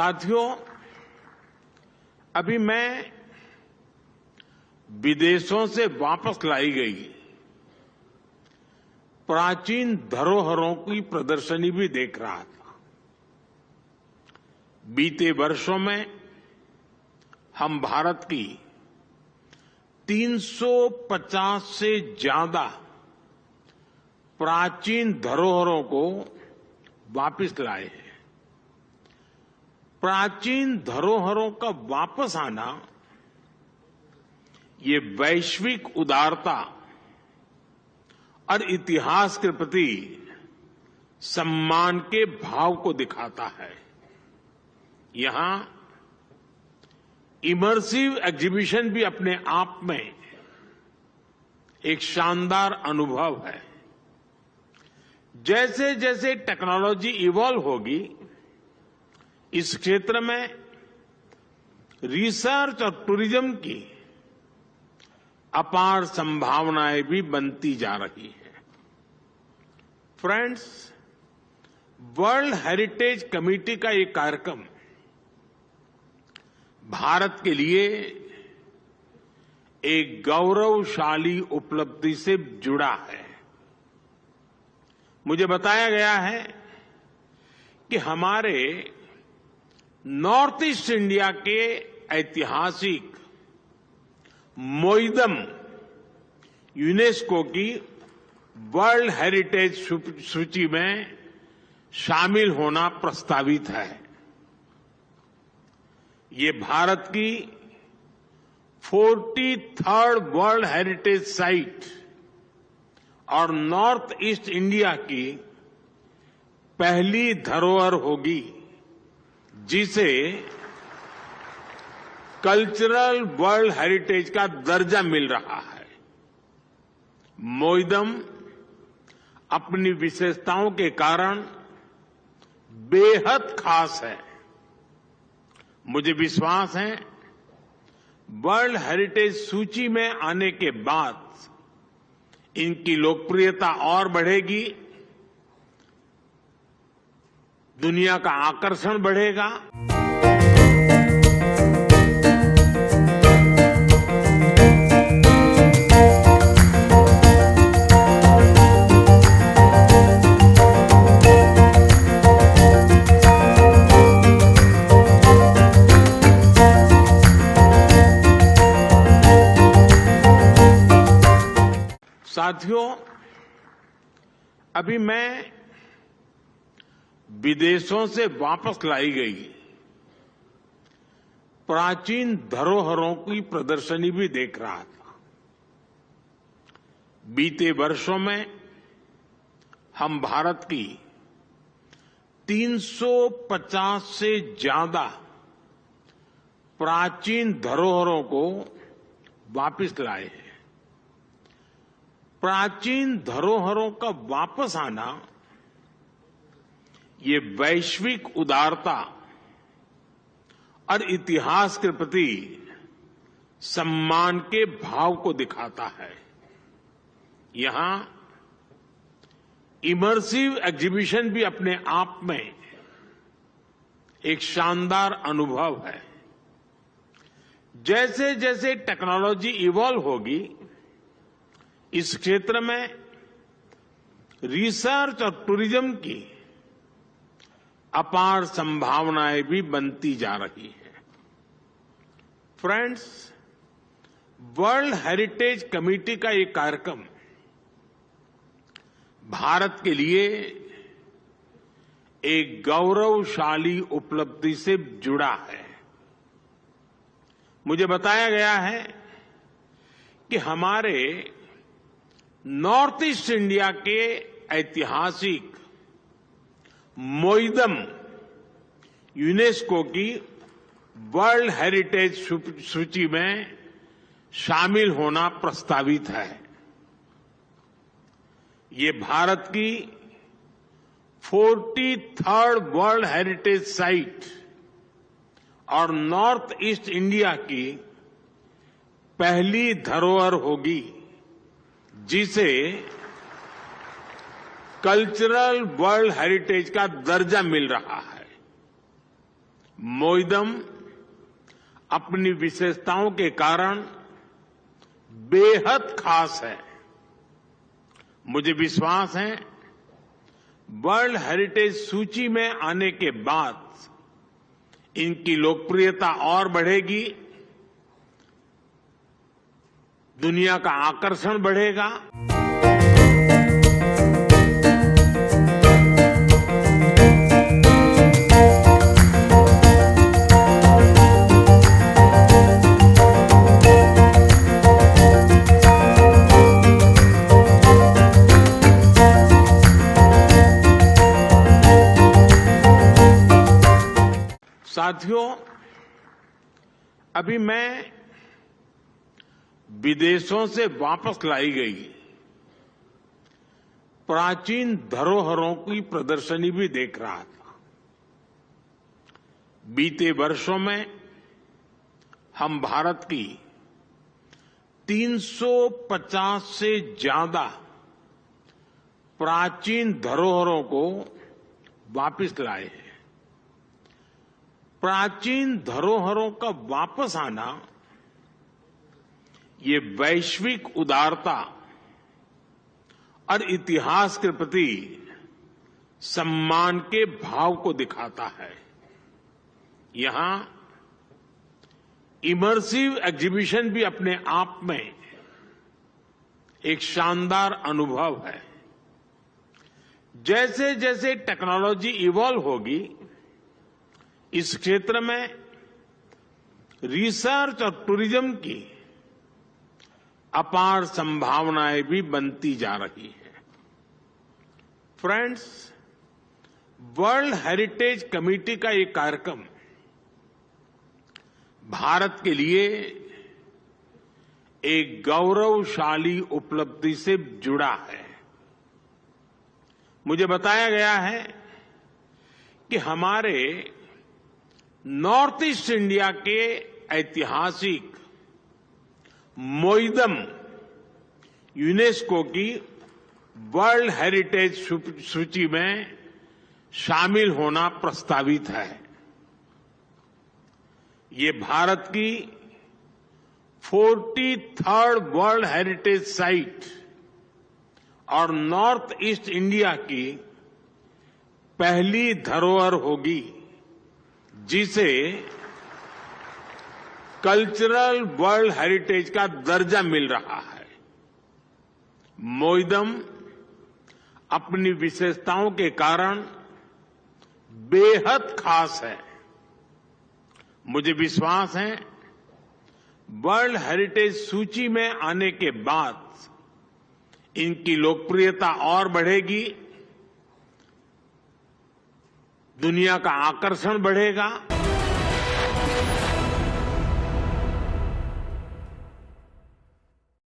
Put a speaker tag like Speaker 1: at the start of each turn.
Speaker 1: साथियों, अभी मैं विदेशों से वापस लाई गई प्राचीन धरोहरों की प्रदर्शनी भी देख रहा था। बीते वर्षों में हम भारत की 350 से ज्यादा प्राचीन धरोहरों को वापस लाए हैं। प्राचीन धरोहरों का वापस आना ये वैश्विक उदारता और इतिहास के प्रति सम्मान के भाव को दिखाता है। यहां इमर्सिव एग्जीबिशन भी अपने आप में एक शानदार अनुभव है। जैसे जैसे टेक्नोलॉजी इवॉल्व होगी, इस क्षेत्र में रिसर्च और टूरिज्म की अपार संभावनाएं भी बनती जा रही हैं। फ्रेंड्स, वर्ल्ड हेरिटेज कमेटी का ये कार्यक्रम भारत के लिए एक गौरवशाली उपलब्धि से जुड़ा है। मुझे बताया गया है कि हमारे नॉर्थ ईस्ट इंडिया के ऐतिहासिक मोइदम यूनेस्को की वर्ल्ड हेरिटेज सूची में शामिल होना प्रस्तावित है। ये भारत की 43rd वर्ल्ड हेरिटेज साइट और नॉर्थ ईस्ट इंडिया की पहली धरोहर होगी जिसे कल्चरल वर्ल्ड हेरिटेज का दर्जा मिल रहा है। मोइदम अपनी विशेषताओं के कारण बेहद खास है। मुझे विश्वास है वर्ल्ड हेरिटेज सूची में आने के बाद इनकी लोकप्रियता और बढ़ेगी, दुनिया का आकर्षण बढ़ेगा। साथियों, अभी मैं विदेशों से वापस लाई गई प्राचीन धरोहरों की प्रदर्शनी भी देख रहा था। बीते वर्षों में हम भारत की 350 से ज्यादा प्राचीन धरोहरों को वापस लाए हैं। प्राचीन धरोहरों का वापस आना ये वैश्विक उदारता और इतिहास के प्रति सम्मान के भाव को दिखाता है। यहां इमर्सिव एग्जीबिशन भी अपने आप में एक शानदार अनुभव है। जैसे जैसे टेक्नोलॉजी इवॉल्व होगी, इस क्षेत्र में रिसर्च और टूरिज्म की अपार संभावनाएं भी बनती जा रही हैं। फ्रेंड्स, वर्ल्ड हेरिटेज कमेटी का ये कार्यक्रम भारत के लिए एक गौरवशाली उपलब्धि से जुड़ा है। मुझे बताया गया है कि हमारे नॉर्थ ईस्ट इंडिया के ऐतिहासिक मोइदम यूनेस्को की वर्ल्ड हेरिटेज सूची में शामिल होना प्रस्तावित है। ये भारत की 43rd वर्ल्ड हेरिटेज साइट और नॉर्थ ईस्ट इंडिया की पहली धरोहर होगी जिसे कल्चरल वर्ल्ड हेरिटेज का दर्जा मिल रहा है। मोइदम अपनी विशेषताओं के कारण बेहद खास है। मुझे विश्वास है वर्ल्ड हेरिटेज सूची में आने के बाद इनकी लोकप्रियता और बढ़ेगी, दुनिया का आकर्षण बढ़ेगा। साथियों, अभी मैं विदेशों से वापस लाई गई प्राचीन धरोहरों की प्रदर्शनी भी देख रहा था। बीते वर्षों में हम भारत की 350 से ज्यादा प्राचीन धरोहरों को वापस लाए हैं। प्राचीन धरोहरों का वापस आना ये वैश्विक उदारता और इतिहास के प्रति सम्मान के भाव को दिखाता है। यहां इमर्सिव एग्जीबिशन भी अपने आप में एक शानदार अनुभव है। जैसे जैसे टेक्नोलॉजी इवॉल्व होगी, इस क्षेत्र में रिसर्च और टूरिज्म की अपार संभावनाएं भी बनती जा रही हैं। फ्रेंड्स, वर्ल्ड हेरिटेज कमेटी का ये कार्यक्रम भारत के लिए एक गौरवशाली उपलब्धि से जुड़ा है। मुझे बताया गया है कि हमारे नॉर्थ ईस्ट इंडिया के ऐतिहासिक मोइदम यूनेस्को की वर्ल्ड हेरिटेज सूची में शामिल होना प्रस्तावित है। ये भारत की 43rd वर्ल्ड हेरिटेज साइट और नॉर्थ ईस्ट इंडिया की पहली धरोहर होगी जिसे कल्चरल वर्ल्ड हेरिटेज का दर्जा मिल रहा है। मोइदम अपनी विशेषताओं के कारण बेहद खास है। मुझे विश्वास है वर्ल्ड हेरिटेज सूची में आने के बाद इनकी लोकप्रियता और बढ़ेगी, दुनिया का आकर्षण बढ़ेगा।